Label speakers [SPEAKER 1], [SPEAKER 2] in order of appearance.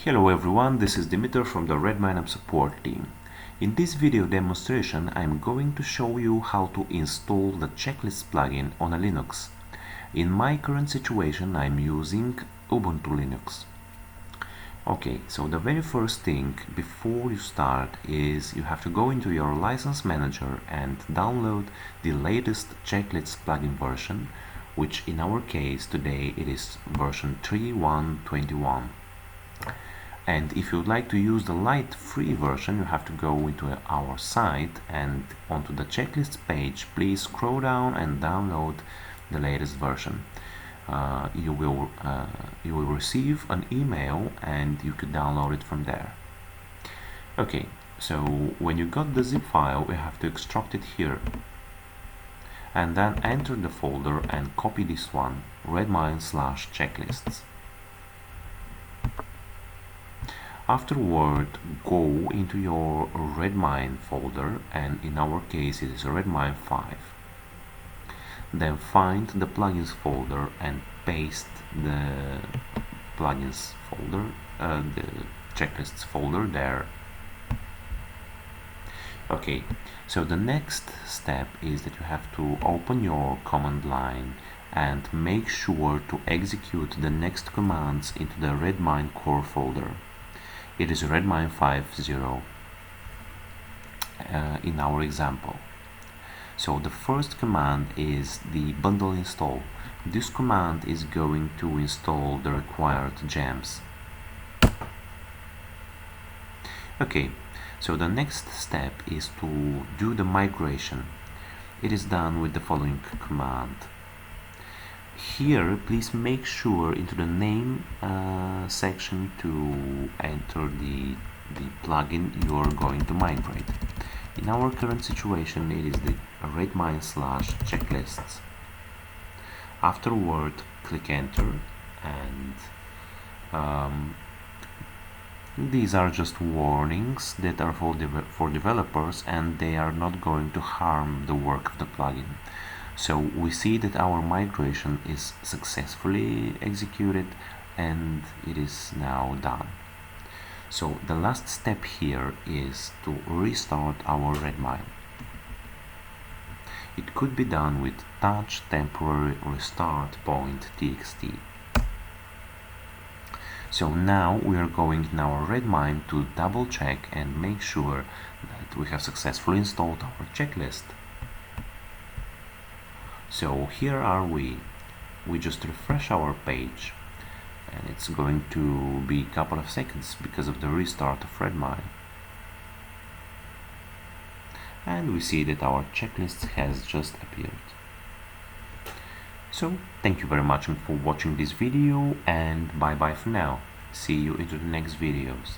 [SPEAKER 1] Hello everyone, this is Dimitar from the RedmineUP support team. In this video demonstration, I'm going to show you how to install the checklist plugin on a Linux. In my current situation, I'm using Ubuntu Linux. Okay, so the very first thing before you start is you have to go into your license manager and download the latest checklist plugin version, which in our case today it is version 3.1.21. And if you'd like to use the light free version, you have to go into our site and onto the checklist page. Please scroll down and download the latest version. You will receive an email and you could download it from there. Okay, so when you got the zip file, you have to extract it here and then enter the folder and copy this one, Redmine/checklists. Afterward, go into your Redmine folder, and in our case it is Redmine 5. Then find the plugins folder and paste the plugins folder, the checklists folder there. Okay, so the next step is that you have to open your command line and make sure to execute the next commands into the Redmine core folder. It is Redmine 5.0 in our example. So the first command is the bundle install. This command is going to install the required gems. Okay, so the next step is to do the migration. It is done with the following command. Here, please make sure into the name section to enter the plugin you are going to migrate. In our current situation, it is the Redmine/checklists. Afterward, click enter, and these are just warnings that are for developers, and they are not going to harm the work of the plugin. So we see that our migration is successfully executed and it is now done. So the last step here is to restart our Redmine. It could be done with touch temporary restart point.txt. So now we are going in our Redmine to double check and make sure that we have successfully installed our checklist. So here are we just refresh our page, and it's going to be a couple of seconds because of the restart of Redmine. And we see that our checklist has just appeared. So thank you very much for watching this video, and bye bye for now. See you into the next videos.